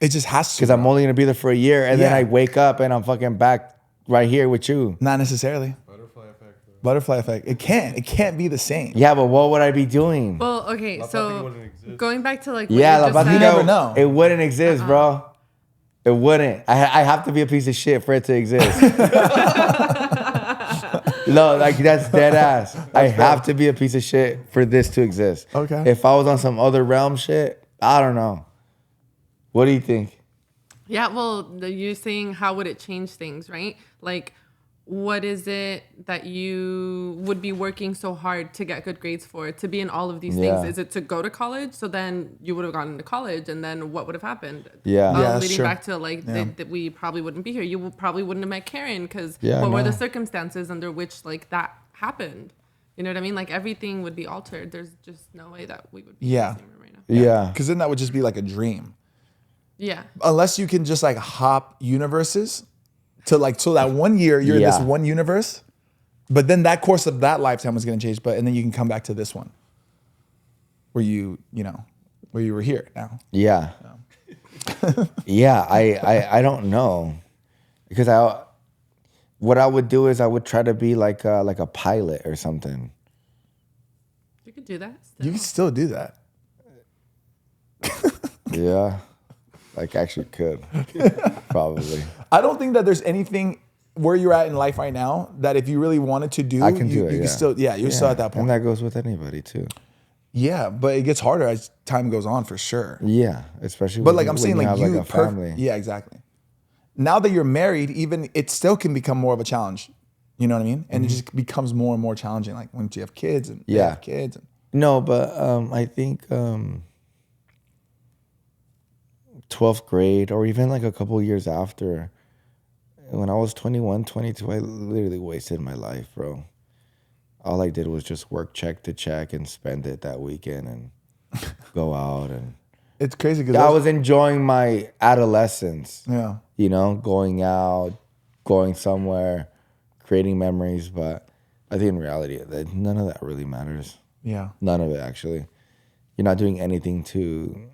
It just has to. Because I'm only gonna be there for a year, and then Yeah. I wake up and I'm fucking back right here with you. Not necessarily. Butterfly effect. Bro. Butterfly effect. It can't be the same. Yeah, but what would I be doing? Well, okay, Patiki so wouldn't exist. going back to like what Yeah, you just but said, you never know. It wouldn't exist, bro. It wouldn't. I have to be a piece of shit for it to exist. No, like that's dead ass. I have to be a piece of shit for this to exist. Okay. If I was on some other realm shit, I don't know. What do you think? Yeah, well, you're saying how would it change things, right? Like, what is it that you would be working so hard to get good grades for, to be in all of these Yeah. things? Is it to go to college? So then you would have gone into college, and then what would have happened? Yeah. Yeah, that's leading true. back to like that we probably wouldn't be here. You probably wouldn't have met Karen because Yeah, what were no. the circumstances under which like that happened? You know what I mean? Like everything would be altered. There's just no way that we would be Yeah. in the same room right now. Yeah. Because then that would just be like a dream. Yeah. Unless you can just like hop universes to like, so that 1 year you're in this Yeah. one universe, but then that course of that lifetime was going to change. And then you can come back to this one where where you were here now. Yeah. Yeah, I don't know. Because what I would do is I would try to be like a pilot or something. You could do that. Still. You can still do that. Yeah. Like actually could. Probably. I don't think that there's anything where you're at in life right now that if you really wanted to do, I can you, do it. you Yeah. can still, you're still at that And point. that goes with anybody too. Yeah, but it gets harder as time goes on for sure. Yeah. Especially But when like you- I'm when saying, you like have you, like a family. Yeah, exactly. Now that you're married, even it still can become more of a challenge. You know what I mean? And it just becomes more and more challenging. Like when you have kids and they Mm-hmm. Yeah. have kids. And, No, but I think 12th grade or even like a couple years after, when I was 21, 22, I literally wasted my life, bro. All I did was just work check to check and spend it that weekend and go out. And it's crazy because I was enjoying my adolescence, yeah. you know, going out, going somewhere, creating memories. But I think in reality, none of that really matters. Yeah. None of it, actually. You're not doing anything to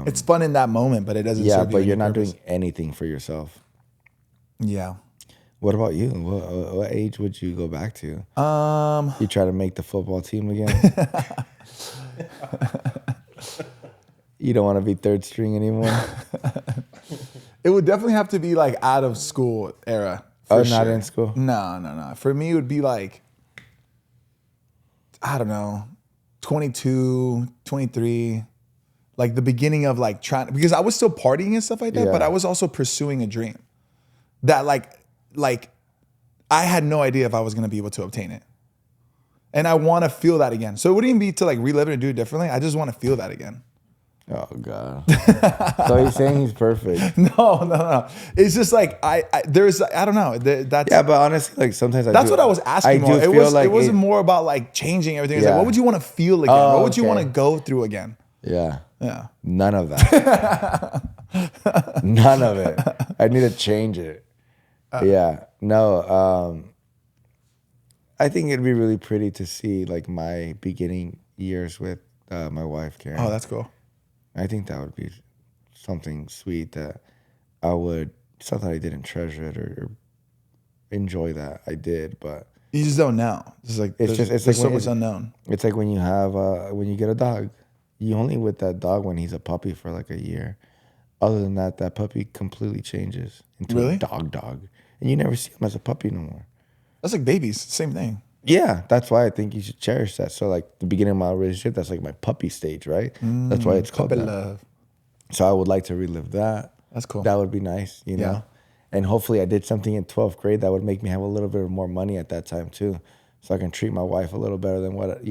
It's fun in that moment, but it doesn't yeah, serve you but any you're not purpose. doing anything for yourself. Yeah. What about you? What age would you go back to? You try to make the football team again? You don't want to be third string anymore? It would definitely have to be like out of school era. Oh, for not sure. in school? No. For me, it would be like, I don't know, 22, 23, like the beginning of like trying, because I was still partying and stuff like that, Yeah. but I was also pursuing a dream that like I had no idea if I was going to be able to obtain it. And I want to feel that again. So it wouldn't even be to like relive it and do it differently. I just want to feel that again. Oh, God. So he's saying he's perfect. No. It's just like I don't know. That's Yeah, but honestly, like sometimes That's what I was asking. More. It wasn't more about like changing everything. It's Yeah. like, what would you want to feel again? Oh, What would you okay. want to go through again? Yeah. Yeah. None of that. None of it. I need to change it. Yeah. No. I think it'd be really pretty to see like my beginning years with my wife, Karen. Oh, that's cool. I think that would be something sweet that I would. It's not that I didn't treasure it or enjoy that. I did, but You just don't know. It's like It's there's like so when much unknown. it's like when you have when you get a dog. You only with that dog when he's a puppy for like a year. Other than that, that puppy completely changes into Really? a dog, and you never see him as a puppy no more. That's like babies. Same thing. Yeah, that's why I think you should cherish that. So like the beginning of my relationship, that's like my puppy stage, right? That's why it's called Puppy that. love. So I would like to relive that. That's cool. That would be nice, you know? Yeah. And hopefully I did something in 12th grade that would make me have a little bit more money at that time too. So I can treat my wife a little better than what,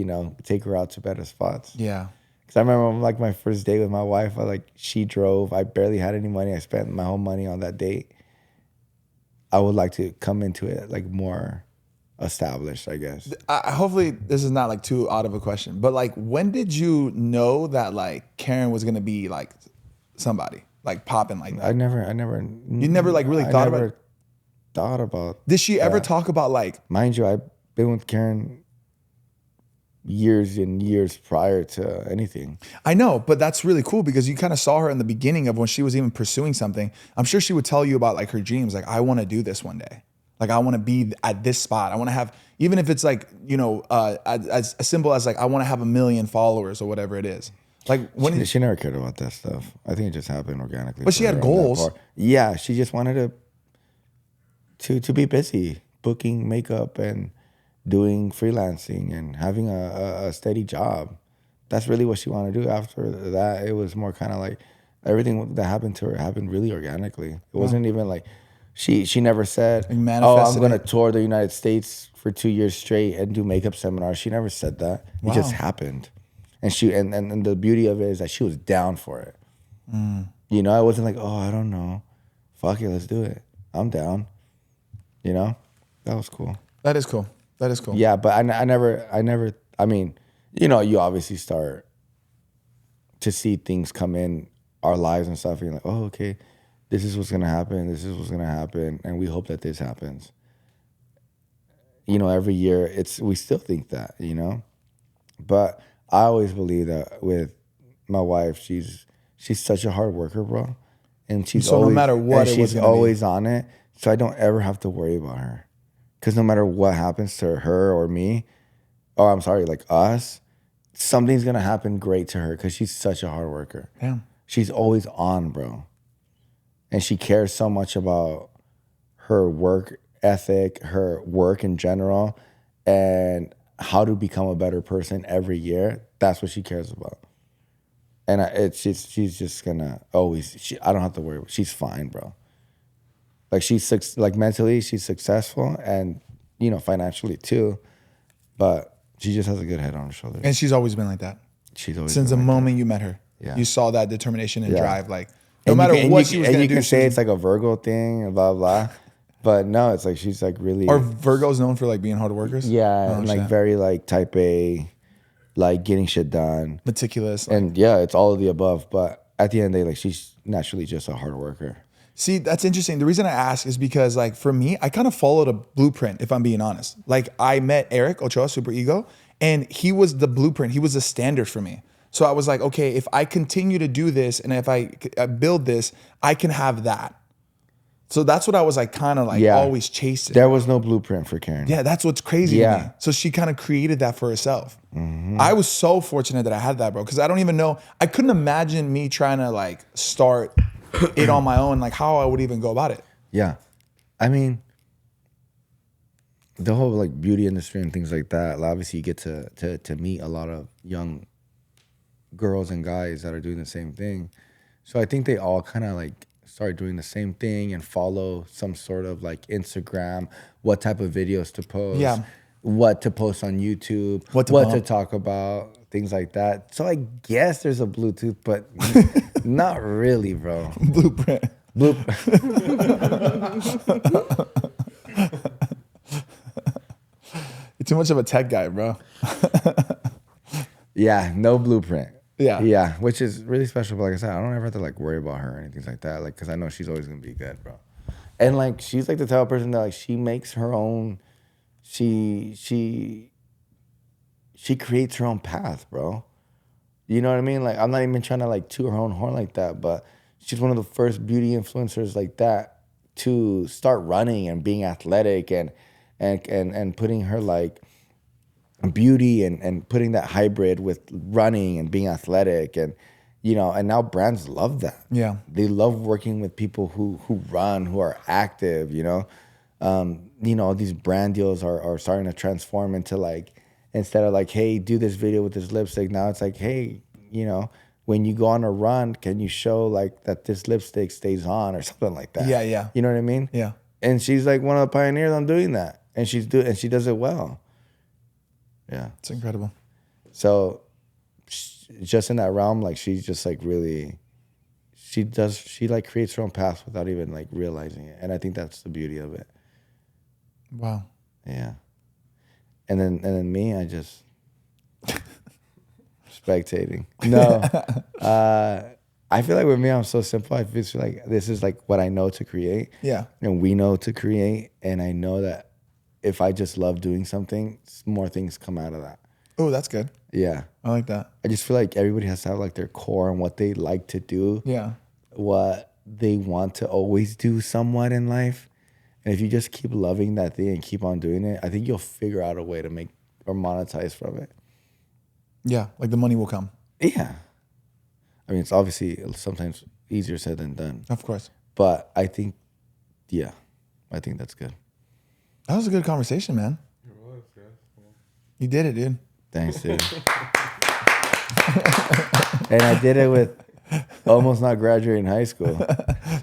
take her out to better spots. Yeah. Because I remember like my first date with my wife, she drove. I barely had any money. I spent my whole money on that date. I would like to come into it like more established, I guess. Hopefully this is not like too odd of a question, but like when did you know that like Karen was gonna be like somebody like popping like that? I never. You never like really thought about it? Thought about. Did she ever that. talk about like? Mind you, I've been with Karen years and years prior to anything. I know, but that's really cool because you kind of saw her in the beginning of when she was even pursuing something. I'm sure she would tell you about like her dreams. Like, I want to do this one day. Like, I want to be at this spot. I want to have, even if it's like, you know, as simple as like, I want to have 1 million followers or whatever it is. Like when She never cared about that stuff. I think it just happened organically. But she for had her on that goals. part. Yeah, she just wanted to be busy, booking makeup and doing freelancing and having a steady job. That's really what she wanted to do. After that, it was more kind of like everything that happened to her happened really organically. It wasn't even like she never said, "Oh, I'm manifested going to it. tour the United States for 2 years straight and do makeup seminars." She never said that. It just happened. And she and the beauty of it is that she was down for it. You know, I wasn't like, "Oh, I don't know. Fuck it, let's do it. I'm down." You know? That was cool. That is cool. That is cool. Yeah, but I never, I mean, you know, you obviously start to see things come in our lives and stuff. And you're like, oh, okay, this is what's going to happen. This is what's going to happen. And we hope that this happens. You know, every year we still think that, you know, but I always believe that with my wife, she's such a hard worker, bro. And she's So no always, matter what and it was she's gonna be. always on it. So I don't ever have to worry about her. Because no matter what happens to her or me, or I'm sorry, like us, something's going to happen great to her because she's such a hard worker. Damn. She's always on, bro. And she cares so much about her work ethic, her work in general, and how to become a better person every year. That's what she cares about. And she's just going to always, I don't have to worry. She's fine, bro. Like like mentally, she's successful and, you know, financially too. But she just has a good head on her shoulders. And she's always been like that. She's always Since the been like moment you met her. Yeah. You saw that determination and Yeah. drive. Like, no And matter you can, what she was going to you do. can she say was- it's like a Virgo thing and blah, blah. But no, it's like she's like really. Are Virgos known for like being hard workers? Yeah, Oh, and like shit. very like type A, like getting shit done. Meticulous. Like, And yeah, it's all of the above. But at the end of the day, like she's naturally just a hard worker. see, that's interesting. The reason I ask is because, like, for me, I kind of followed a blueprint, if I'm being honest. Like, I met Eric Ochoa, Super Ego, and he was the blueprint. He was the standard for me. So I was like, okay, if I continue to do this and if I build this, I can have that. So that's what I was like, kind of like Yeah. always chasing. There was no blueprint for Karen. Yeah, that's what's crazy to me. Yeah. So she kind of created that for herself. I was so fortunate that I had that, bro, because I don't even know. I couldn't imagine me trying to like start it on my own, like how I would even go about it. Yeah. I mean, the whole like beauty industry and things like that, obviously you get to meet a lot of young girls and guys that are doing the same thing. So I think they all kind of like start doing the same thing and follow some sort of like Instagram, what type of videos to post, Yeah. what to post on YouTube, What to to bump. talk about, things like that. So I guess there's a Bluetooth, but not really, bro. Blueprint. You're too much of a tech guy, bro. Yeah, no blueprint. Yeah. Yeah, which is really special. But like I said, I don't ever have to like worry about her or anything like that. Like, cause I know she's always gonna be good, bro. And like, she's like the type of person that like she makes her own. She creates her own path, bro. You know what I mean? Like, I'm not even trying to like toot her own horn like that, but she's one of the first beauty influencers like that to start running and being athletic and putting her like beauty and putting that hybrid with running and being athletic and, you know, and now brands love that. Yeah. They love working with people who run, who are active, you know. You know, these brand deals are starting to transform into like, instead of like, hey, do this video with this lipstick, now it's like, hey, you know, when you go on a run, can you show like that this lipstick stays on or something like that? Yeah, yeah. You know what I mean? Yeah. And she's like one of the pioneers on doing that. And she does it well. Yeah. It's incredible. So just in that realm, like she's just like really, she like creates her own path without even like realizing it. And I think that's the beauty of it. Wow. Yeah. And then me, I just spectating. No. I feel like with me, I'm so simple. I feel like this is like what I know to create. Yeah. And we know to create. And I know that if I just love doing something, more things come out of that. Oh, that's good. Yeah. I like that. I just feel like everybody has to have like their core and what they like to do. Yeah. What they want to always do somewhat in life. And if you just keep loving that thing and keep on doing it, I think you'll figure out a way to make or monetize from it. Yeah, like the money will come. Yeah. I mean, it's obviously sometimes easier said than done. Of course. But I think, yeah, I think that's good. That was a good conversation, man. It was, yes. You did it, dude. Thanks, dude. And I did it with almost not graduating high school.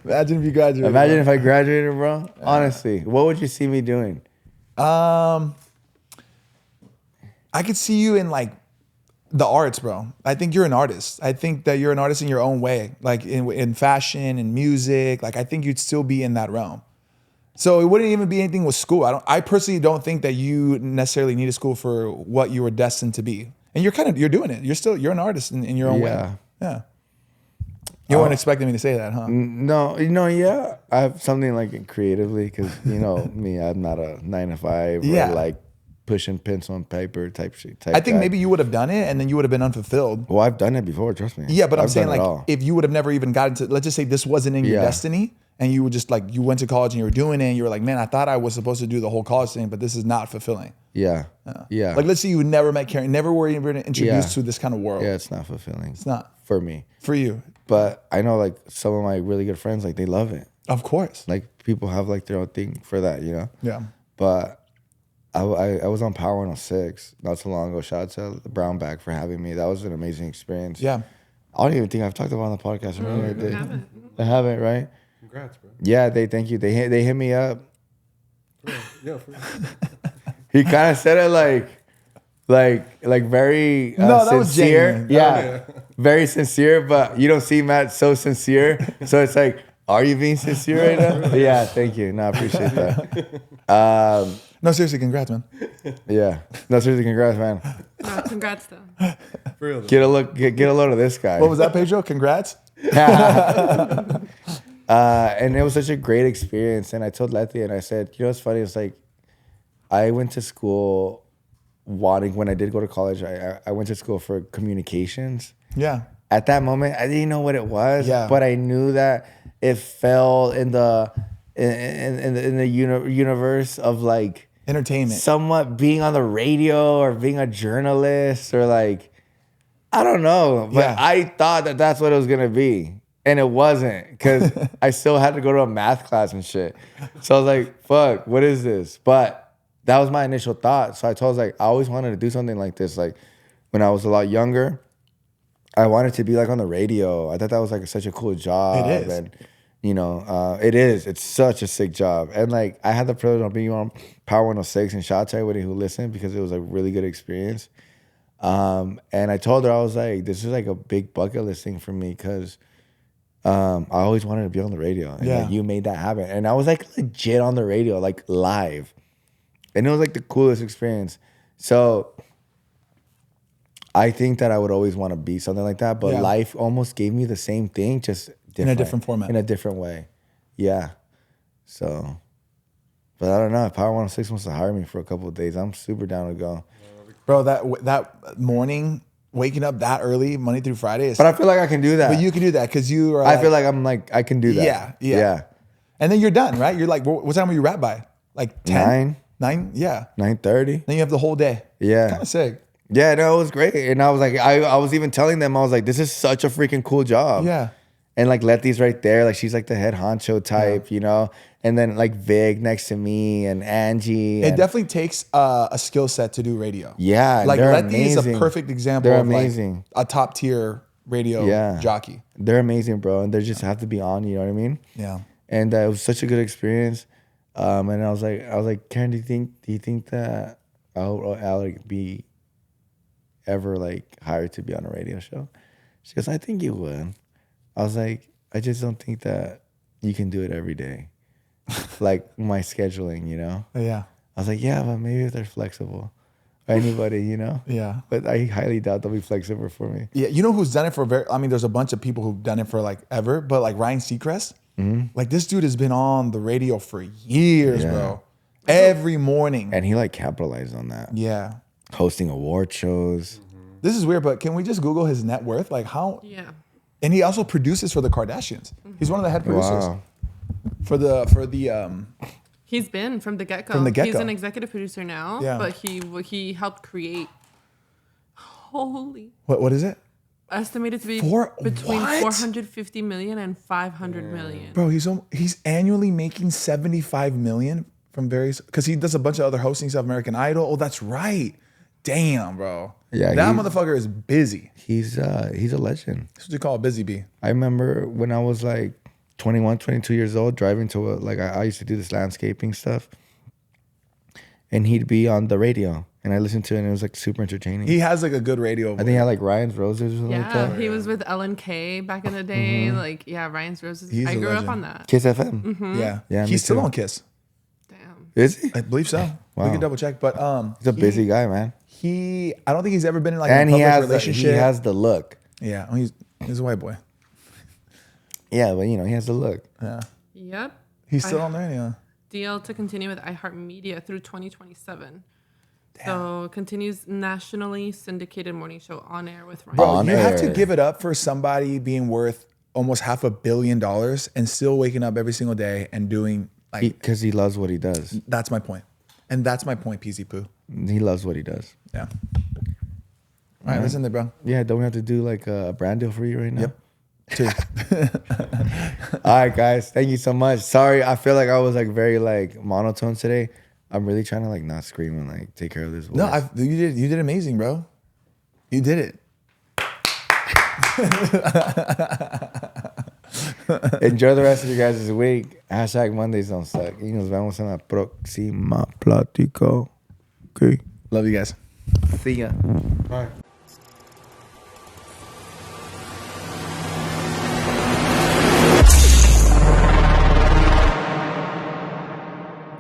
Imagine if you graduated. Imagine if I graduated, bro. Honestly, what would you see me doing? I could see you in like the arts, bro. I think you're an artist. I think that you're an artist in your own way, like in fashion and music. Like I think you'd still be in that realm. So it wouldn't even be anything with school. I personally don't think that you necessarily need a school for what you were destined to be. And you're doing it. You're an artist in your own way. Yeah. You weren't expecting me to say that, huh? No, yeah. I have something like creatively because, me, I'm not a 9 to 5 or like pushing pencil and paper type shit. I think maybe you would have done it and then you would have been unfulfilled. Well, I've done it before, trust me. Yeah, but I'm I've saying done it like all. if you would have never even gotten to, let's just say this wasn't in your destiny and you were just like, you went to college and you were doing it and you were like, man, I thought I was supposed to do the whole college thing, but this is not fulfilling. Yeah. Like let's say you never met Karen, never were even introduced to this kind of world. Yeah, it's not fulfilling. It's not. For me. For you. But I know like some of my really good friends, like they love it. Of course. Like people have like their own thing for that, Yeah. But I was on Power 106 not so long ago. Shout out to the Brown Bag for having me. That was an amazing experience. Yeah. I don't even think I've talked about it on the podcast. I I haven't, right? Congrats, bro. Yeah, thank you. They hit me up. Yeah, for real. He kind of said it like very No, that was sincere. genuine. Yeah, very sincere. But you don't see Matt so sincere, so it's like, are you being sincere right now? Yeah, thank you. No, I appreciate that. No, seriously, congrats, man. Yeah, no, seriously, congrats, man. No, congrats though. For real. Get a load of this guy. What was that, Pedro? Congrats. And it was such a great experience. And I told Letty, and I said, what's funny? It's like, I went to school when I did go to college, I went to school for communications. Yeah. At that moment, I didn't know what it was, Yeah. but I knew that it fell in the universe of like Entertainment. somewhat being on the radio or being a journalist or like, I don't know, but Yeah. I thought that that's what it was gonna be. And it wasn't, because I still had to go to a math class and shit. So I was like, fuck, what is this? But that was my initial thought. So I I always wanted to do something like this. Like when I was a lot younger, I wanted to be like on the radio. I thought that was like such a cool job. It is. And, it is. It's such a sick job. And like I had the privilege of being on Power 106 and shout out to everybody who listened because it was a really good experience. And I told her, I was like, this is like a big bucket list thing for me because I always wanted to be on the radio. And like, you made that happen. And I was like legit on the radio, like live. And it was like the coolest experience. So I think that I would always want to be something like that. But life almost gave me the same thing, just different. In a different format. In a different way. Yeah. So, but I don't know. If Power 106 wants to hire me for a couple of days, I'm super down to go. Bro, that morning, waking up that early, Monday through Friday. But I feel like I can do that. But you can do that because you are. I feel like I can do that. Yeah. And then you're done, right? You're like, what time will you wrap by? Like 10? 9? Yeah. 9:30. Then you have the whole day. Yeah. Kind of sick. Yeah, no, it was great. And I was like, I was even telling them, I was like, this is such a freaking cool job. Yeah. And like Letty's right there. Like she's like the head honcho type, And then like Vig next to me and Angie. It definitely takes a skill set to do radio. Yeah. Like they're Letty is a amazing. perfect example They're of amazing. like a top tier radio jockey. They're amazing, bro. And they just have to be on, you know what I mean? Yeah. And it was such a good experience. And I was like, Karen, do you think that I'll like be ever like hired to be on a radio show? She goes, I think you would. I was like, I just don't think that you can do it every day. Like my scheduling, Yeah. I was like, yeah, but maybe if they're flexible. Or anybody, Yeah. But I highly doubt they'll be flexible for me. Yeah. You know who's done it for there's a bunch of people who've done it for like ever, but like Ryan Seacrest, like this dude has been on the radio for years, bro. Every morning. And he like capitalized on that. Yeah. hosting award shows. This is weird, but can we just Google his net worth? Like how? Yeah. And he also produces for the Kardashians. He's one of the head producers Wow. for the. He's been from the get-go. From the get-go. He's an executive producer now, Yeah. but he helped create. Holy. What is it? Estimated to be For between what? 450 million and 500 million. Bro, he's annually making 75 million from various, because he does a bunch of other hosting stuff, American Idol. Oh, that's right. Damn, bro. Yeah, that motherfucker is busy. He's a legend. That's what you call a busy bee. I remember when I was like 21, 22 years old, driving to I used to do this landscaping stuff, and he'd be on the radio, and I listened to it, and it was like super entertaining. He has like a good radio. I think he had like Ryan's Roses or something like Yeah, that. he was with Ellen K back in the day. Like, yeah, Ryan's Roses. He's I a grew legend. up on that. Kiss FM. Yeah. Yeah, me He's still too. on Kiss. Damn. Is he? I believe so. We Wow. can double check. But He's a busy guy, man. I don't think he's ever been in like And a he public has relationship. he has the look. Yeah, he's a white boy. Yeah, but he has the look. Yeah. Yep. He's still on there, yeah. Deal to continue with iHeartMedia through 2027. So continues nationally syndicated morning show on air with Ryan. Bro, On you have to air. give it up for somebody being worth almost $500 million and still waking up every single day and doing like Because he loves what he does. that's my point. And that's my point, PZ Poo. He loves what he does. Yeah. All right, listen there, bro. Yeah, don't we have to do like a brand deal for you right now? Yep. Two. All right, guys. Thank you so much. Sorry, I feel like I was like very like monotone today. I'm really trying to like not scream and like take care of this voice. No, you did amazing, bro. You did it. Enjoy the rest of your guys' week. Hashtag Mondays don't suck. Y nos vemos en la próxima plática. Okay. Love you guys. See ya. Bye.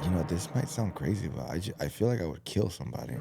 You know, this might sound crazy, but I feel like I would kill somebody.